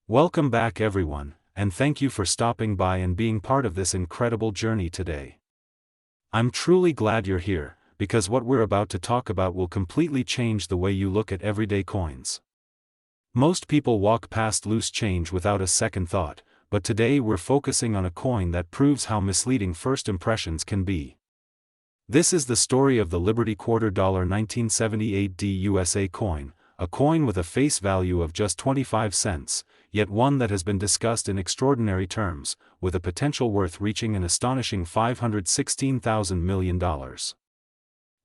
Welcome back everyone, and thank you for stopping by and being part of this incredible journey today. I'm truly glad you're here, because what we're about to talk about will completely change the way you look at everyday coins. Most people walk past loose change without a second thought, but today we're focusing on a coin that proves how misleading first impressions can be. This is the story of the Liberty Quarter Dollar 1978 U.S.A. coin, a coin with a face value of just 25 cents, yet one that has been discussed in extraordinary terms, with a potential worth reaching an astonishing $516,000 million.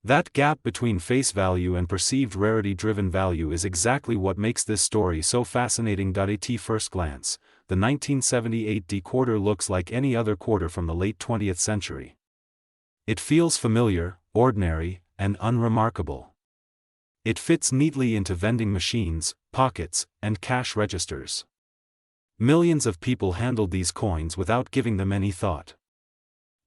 That gap between face value and perceived rarity-driven value is exactly what makes this story so fascinating. At first glance, the 1978 quarter looks like any other quarter from the late 20th century. It feels familiar, ordinary, and unremarkable. It fits neatly into vending machines, pockets, and cash registers. Millions of people handled these coins without giving them any thought.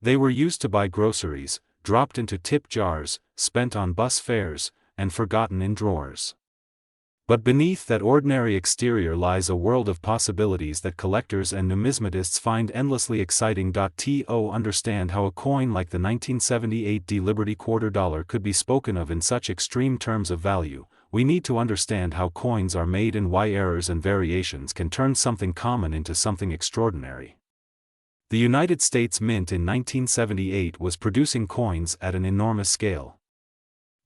They were used to buy groceries, dropped into tip jars, spent on bus fares, and forgotten in drawers. But beneath that ordinary exterior lies a world of possibilities that collectors and numismatists find endlessly exciting. To understand how a coin like the 1978 Liberty Quarter Dollar could be spoken of in such extreme terms of value, we need to understand how coins are made and why errors and variations can turn something common into something extraordinary. The United States Mint in 1978 was producing coins at an enormous scale.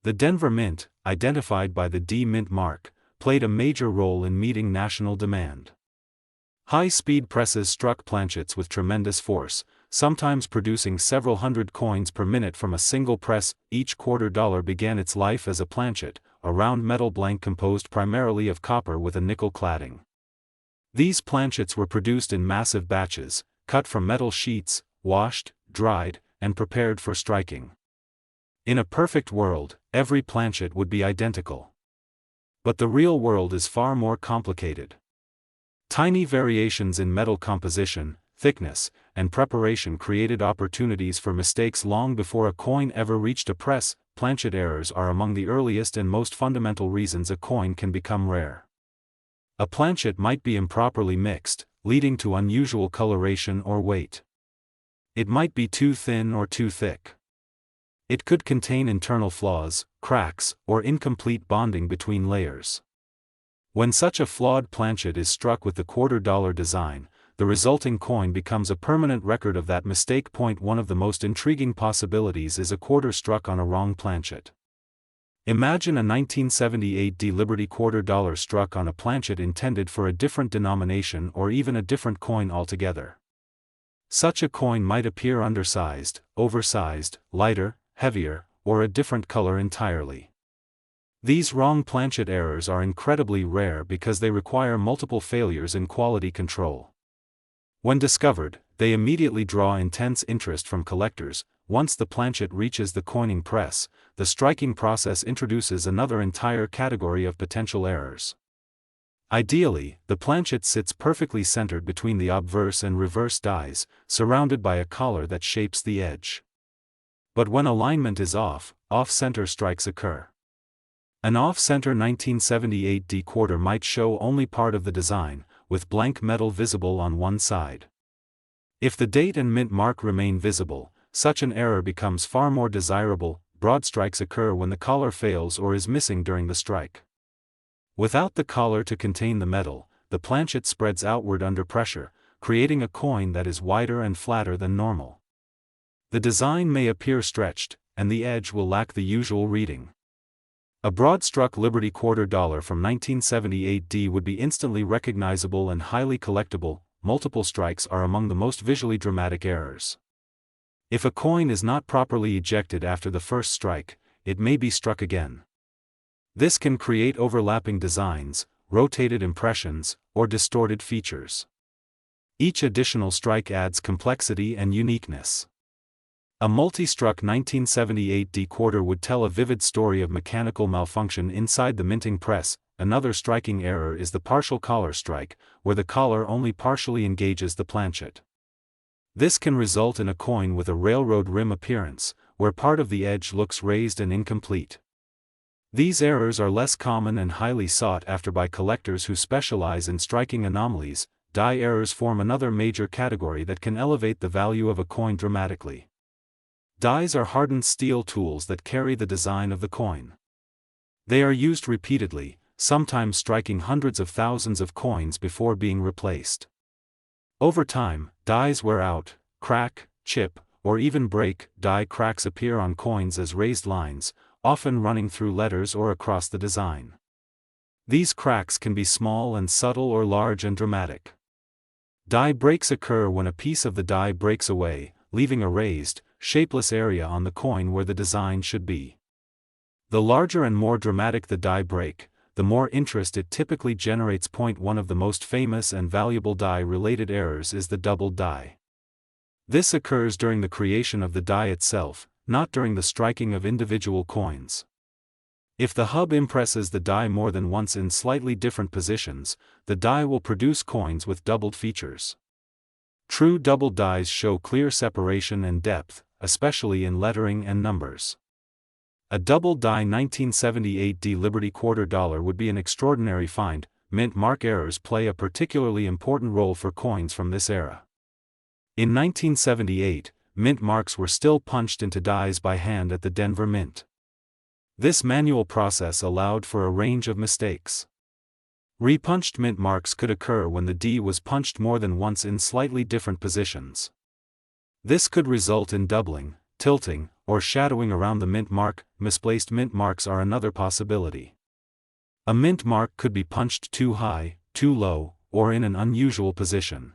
The Denver Mint, identified by the D Mint mark, played a major role in meeting national demand. High-speed presses struck planchets with tremendous force, sometimes producing several hundred coins per minute from a single press. Each quarter dollar began its life as a planchet, a round metal blank composed primarily of copper with a nickel cladding. These planchets were produced in massive batches, cut from metal sheets, washed, dried, and prepared for striking. In a perfect world, every planchet would be identical. But the real world is far more complicated. Tiny variations in metal composition, thickness, and preparation created opportunities for mistakes long before a coin ever reached a press. Planchet errors are among the earliest and most fundamental reasons a coin can become rare. A planchet might be improperly mixed, leading to unusual coloration or weight. It might be too thin or too thick. It could contain internal flaws, cracks, or incomplete bonding between layers. When such a flawed planchet is struck with the quarter dollar design, the resulting coin becomes a permanent record of that mistake. One of the most intriguing possibilities is a quarter struck on a wrong planchet. Imagine a 1978 Liberty Quarter Dollar struck on a planchet intended for a different denomination or even a different coin altogether. Such a coin might appear undersized, oversized, lighter, heavier, or a different color entirely. These wrong planchet errors are incredibly rare because they require multiple failures in quality control. When discovered, they immediately draw intense interest from collectors. Once the planchet reaches the coining press, the striking process introduces another entire category of potential errors. Ideally, the planchet sits perfectly centered between the obverse and reverse dies, surrounded by a collar that shapes the edge. But when alignment is off-center strikes occur. An off-center 1978 quarter might show only part of the design, with blank metal visible on one side. If the date and mint mark remain visible, such an error becomes far more desirable. Broad strikes occur when the collar fails or is missing during the strike. Without the collar to contain the metal, the planchet spreads outward under pressure, creating a coin that is wider and flatter than normal. The design may appear stretched, and the edge will lack the usual reading. A broad-struck Liberty Quarter Dollar from 1978 would be instantly recognizable and highly collectible. Multiple strikes are among the most visually dramatic errors. If a coin is not properly ejected after the first strike, it may be struck again. This can create overlapping designs, rotated impressions, or distorted features. Each additional strike adds complexity and uniqueness. A multi-struck 1978 quarter would tell a vivid story of mechanical malfunction inside the minting press. Another striking error is the partial collar strike, where the collar only partially engages the planchet. This can result in a coin with a railroad rim appearance, where part of the edge looks raised and incomplete. These errors are less common and highly sought after by collectors who specialize in striking anomalies. Die errors form another major category that can elevate the value of a coin dramatically. Dies are hardened steel tools that carry the design of the coin. They are used repeatedly, sometimes striking hundreds of thousands of coins before being replaced. Over time, dies wear out, crack, chip, or even break. Die cracks appear on coins as raised lines, often running through letters or across the design. These cracks can be small and subtle or large and dramatic. Die breaks occur when a piece of the die breaks away, leaving a raised, shapeless area on the coin where the design should be. The larger and more dramatic the die break, the more interest it typically generates. One of the most famous and valuable die-related errors is the doubled die. This occurs during the creation of the die itself, not during the striking of individual coins. If the hub impresses the die more than once in slightly different positions, the die will produce coins with doubled features. True doubled dies show clear separation and depth, especially in lettering and numbers. A doubled die 1978 D Liberty $quarter would be an extraordinary find. Mint mark errors play a particularly important role for coins from this era. In 1978, mint marks were still punched into dies by hand at the Denver Mint. This manual process allowed for a range of mistakes. Repunched mint marks could occur when the D was punched more than once in slightly different positions. This could result in doubling, tilting, or shadowing around the mint mark. Misplaced mint marks are another possibility. A mint mark could be punched too high, too low, or in an unusual position.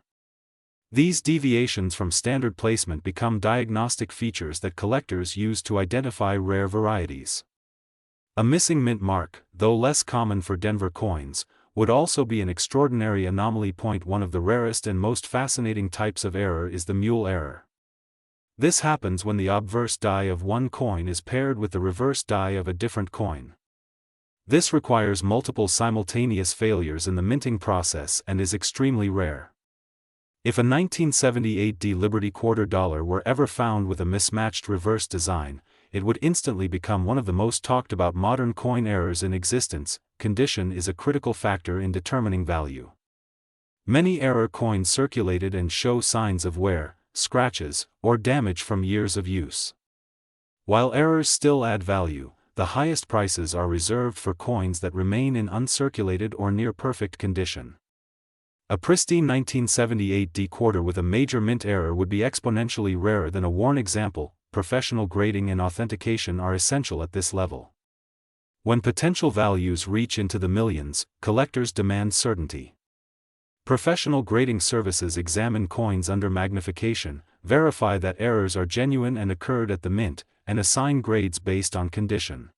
These deviations from standard placement become diagnostic features that collectors use to identify rare varieties. A missing mint mark, though less common for Denver coins, would also be an extraordinary anomaly. One of the rarest and most fascinating types of error is the mule error. This happens when the obverse die of one coin is paired with the reverse die of a different coin. This requires multiple simultaneous failures in the minting process and is extremely rare. If a 1978 D Liberty $quarter were ever found with a mismatched reverse design, it would instantly become one of the most talked about modern coin errors in existence. Condition is a critical factor in determining value. Many error coins circulated and show signs of wear, scratches, or damage from years of use. While errors still add value, the highest prices are reserved for coins that remain in uncirculated or near perfect condition. A pristine 1978 D $quarter with a major mint error would be exponentially rarer than a worn example. Professional grading and authentication are essential at this level. When potential values reach into the millions, collectors demand certainty. Professional grading services examine coins under magnification, verify that errors are genuine and occurred at the mint, and assign grades based on condition.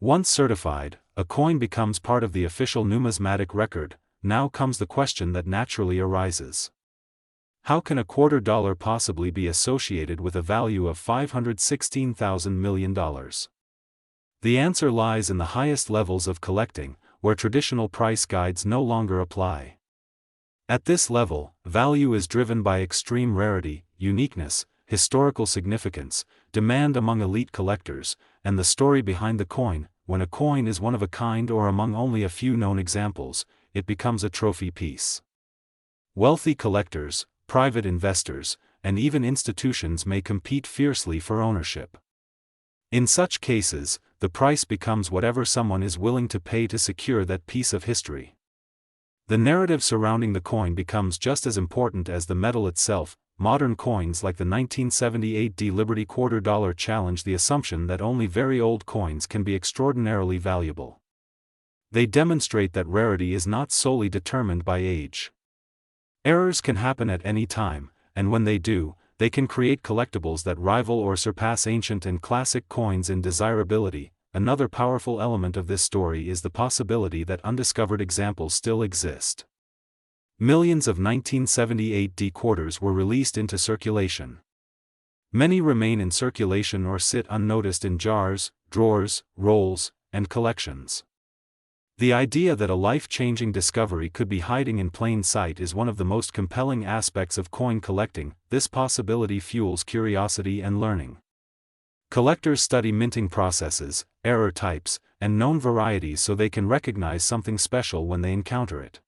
Once certified, a coin becomes part of the official numismatic record. Now comes the question that naturally arises. How can a $quarter possibly be associated with a value of $516,000 million? The answer lies in the highest levels of collecting, where traditional price guides no longer apply. At this level, value is driven by extreme rarity, uniqueness, historical significance, demand among elite collectors, and the story behind the coin. When a coin is one of a kind or among only a few known examples, it becomes a trophy piece. Wealthy collectors, private investors, and even institutions may compete fiercely for ownership. In such cases, the price becomes whatever someone is willing to pay to secure that piece of history. The narrative surrounding the coin becomes just as important as the metal itself. Modern coins like the 1978 D Liberty $quarter challenge the assumption that only very old coins can be extraordinarily valuable. They demonstrate that rarity is not solely determined by age. Errors can happen at any time, and when they do, they can create collectibles that rival or surpass ancient and classic coins in desirability. Another powerful element of this story is the possibility that undiscovered examples still exist. Millions of 1978 D $quarters were released into circulation. Many remain in circulation or sit unnoticed in jars, drawers, rolls, and collections. The idea that a life-changing discovery could be hiding in plain sight is one of the most compelling aspects of coin collecting. This possibility fuels curiosity and learning. Collectors study minting processes, error types, and known varieties so they can recognize something special when they encounter it.